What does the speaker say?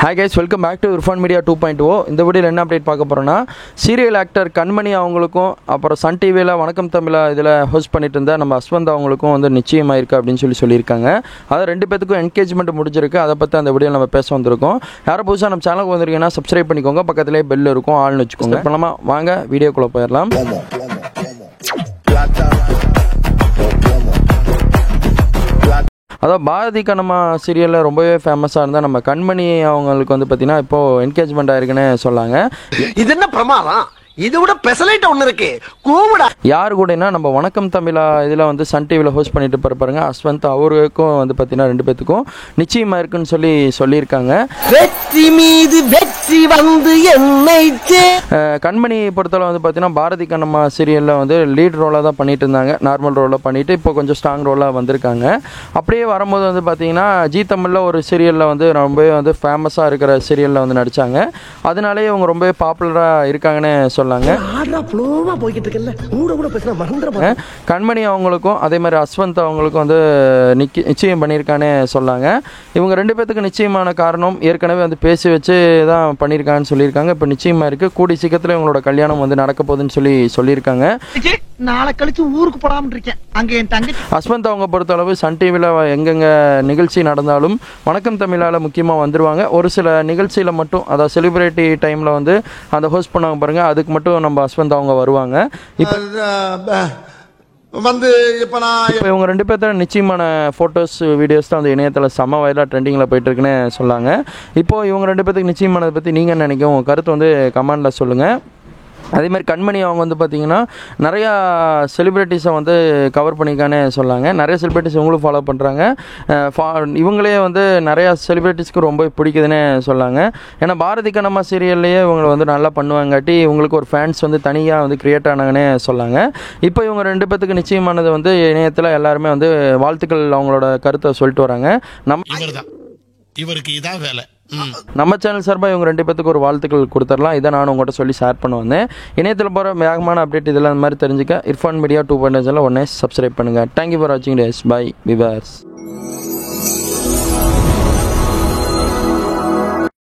Hi guys, welcome back to Irfan Media 2.0. இந்த வீடியோல என்ன அப்டேட் பார்க்க போறோம்னா சீரியல் ஆக்டர் கண்மணி அவங்களுக்கும் அப்புறம் சன் டிவில வணக்கம் தமிழா இதுல ஹோஸ்ட் பண்ணிட்டு இருந்த நம்ம அஸ்வந்த் அவங்களுக்கும் வந்து நிச்சயமா இருக்கு அப்படினு சொல்லியிருக்காங்க. அத ரெண்டு பேத்துக்கும் என்கேஜ்மென்ட் முடிஞ்சிருக்கு. அத பத்தி அந்த வீடியோல நம்ம பேச வந்திருக்கோம். யாரும் புதுசா நம்ம சேனலுக்கு வந்திருக்கீங்கன்னா சப்ஸ்கிரைப் பண்ணிக்கோங்க. பக்கத்துலயே பெல் இருக்கும், ஆல்னு வெச்சுக்கோங்க. இப்ப வாங்க வீடியோக்குள்ள போயிரலாம். அதாவது பாரதி கண்ணம்மா சீரியலில் ரொம்பவே ஃபேமஸாக இருந்தால் நம்ம கண்மணி அவங்களுக்கு வந்து பார்த்தீங்கன்னா இப்போது என்கேஜ்மெண்ட் ஆயிருக்குன்னு சொல்லாங்க. இது என்ன பிரமாதம்? இதை விட பெசலைட் ஒன்று இருக்கு கூவிடா. யாரு கூடனா நம்ம வணக்கம் தமிழா இதில் வந்து சன் டிவியில் ஹோஸ்ட் பண்ணிட்டு பாருங்க அஸ்வந்த் அவருக்கும் வந்து பார்த்தீங்கன்னா ரெண்டு பேத்துக்கும் நிச்சயமா இருக்குன்னு சொல்லியிருக்காங்க. வெற்றி மீது வெற்றி வந்து என்னை கண்மணி பொறுத்தவரை வந்து பார்த்தீங்கன்னா பாரதி கண்ணம்மா சீரியலில் வந்து லீட் ரோலாக தான் பண்ணிட்டு இருந்தாங்க. நார்மல் ரோலாக பண்ணிட்டு இப்போ கொஞ்சம் ஸ்ட்ராங் ரோலாக வந்திருக்காங்க. அப்படியே வரும்போது வந்து பார்த்தீங்கன்னா ஜி தமிழில் ஒரு சீரியலில் வந்து ரொம்பவே வந்து ஃபேமஸாக இருக்கிற சீரியலில் வந்து நடித்தாங்க. அதனாலே இவங்க ரொம்பவே பாப்புலராக இருக்காங்கன்னு சொல்லாங்க. கண்மணி அவங்களுக்கும் அதே மாதிரி அஸ்வந்த் அவங்களுக்கும் வந்து நிச்சயம் பண்ணியிருக்கான்னு சொல்லாங்க. இவங்க ரெண்டு பேத்துக்கு நிச்சயமான காரணம் ஏற்கனவே வந்து பேசி வச்சு தான் பண்ணியிருக்காங்கன்னு சொல்லியிருக்காங்க. இப்போ நிச்சயமா இருக்கு. கூடி சீக்கிரத்தில் இவங்களோட கல்யாணம் வந்து நடக்க போகுதுன்னு சொல்லியிருக்காங்க. நாளை கழிச்சு ஊருக்கு போடாம இருக்கேன். அங்க என் தங்கச்சி அஸ்வந்த் அவங்க பொறுத்தளவு சன் டிவியில் எங்கெங்க நிகழ்ச்சி நடந்தாலும் வணக்கம் தமிழால முக்கியமாக வந்துருவாங்க. ஒரு சில நிகழ்ச்சியில் மட்டும் அதாவது செலிபிரிட்டி டைமில் வந்து அந்த ஹோஸ்ட் பண்ணாங்க பாருங்க, அதுக்கு மட்டும் நம்ம அஸ்வந்த் அவங்க வருவாங்க. இப்போ இவங்க ரெண்டு பேர்த்த நிச்சயமான ஃபோட்டோஸ் வீடியோஸ் தான் வந்து இணையத்தில் செம்ம வைரலாக ட்ரெண்டிங்கில் போயிட்டு இருக்குன்னு சொல்லாங்க. இப்போது இவங்க ரெண்டு பேர்த்துக்கு நிச்சயமானதை பற்றி நீங்கள் என்ன நினைக்கும்? உங்கள் கருத்து வந்து கமெண்டில் சொல்லுங்கள். அதே மாதிரி கண்மணி அவங்க வந்து பார்த்திங்கன்னா நிறையா செலிப்ரிட்டிஸை வந்து கவர் பண்ணிக்கானே சொல்லாங்க. நிறைய செலிப்ரிட்டிஸ் இவங்களும் ஃபாலோ பண்ணுறாங்க. இவங்களே வந்து நிறையா செலிப்ரிட்டிஸ்க்கு ரொம்ப பிடிக்குதுன்னு சொல்லாங்க. ஏன்னா பாரதி கண்ணம்மா சீரியல்லையே இவங்களை வந்து நல்லா பண்ணுவாங்காட்டி இவங்களுக்கு ஒரு ஃபேன்ஸ் வந்து தனியாக வந்து க்ரியேட் ஆனாங்கன்னே சொல்லாங்க. இப்போ இவங்க ரெண்டு பேத்துக்கு நிச்சயமானது வந்து இணையத்தில் எல்லாருமே வந்து வாழ்த்துக்கள் அவங்களோட கருத்தை சொல்லிட்டு வராங்க. இவருக்கு இதான் வேலை. நம்ம சேனல் சார்பாக இவங்க ரெண்டு பேத்துக்கு ஒரு வாழ்த்துக்கள் கொடுத்துடலாம். இதை நான் உங்கள்கிட்ட சொல்லி ஷேர் பண்ண வந்தேன். இணையத்தில் போகிற வேகமான அப்டேட் இதெல்லாம் இந்த மாதிரி தெரிஞ்சுக்க இர்ஃபான் மீடியா 2.0 உடனே சப்ஸ்கிரைப் பண்ணுங்கள். தேங்க்யூ ஃபார் வாட்சிங் டேஸ். Bye viewers.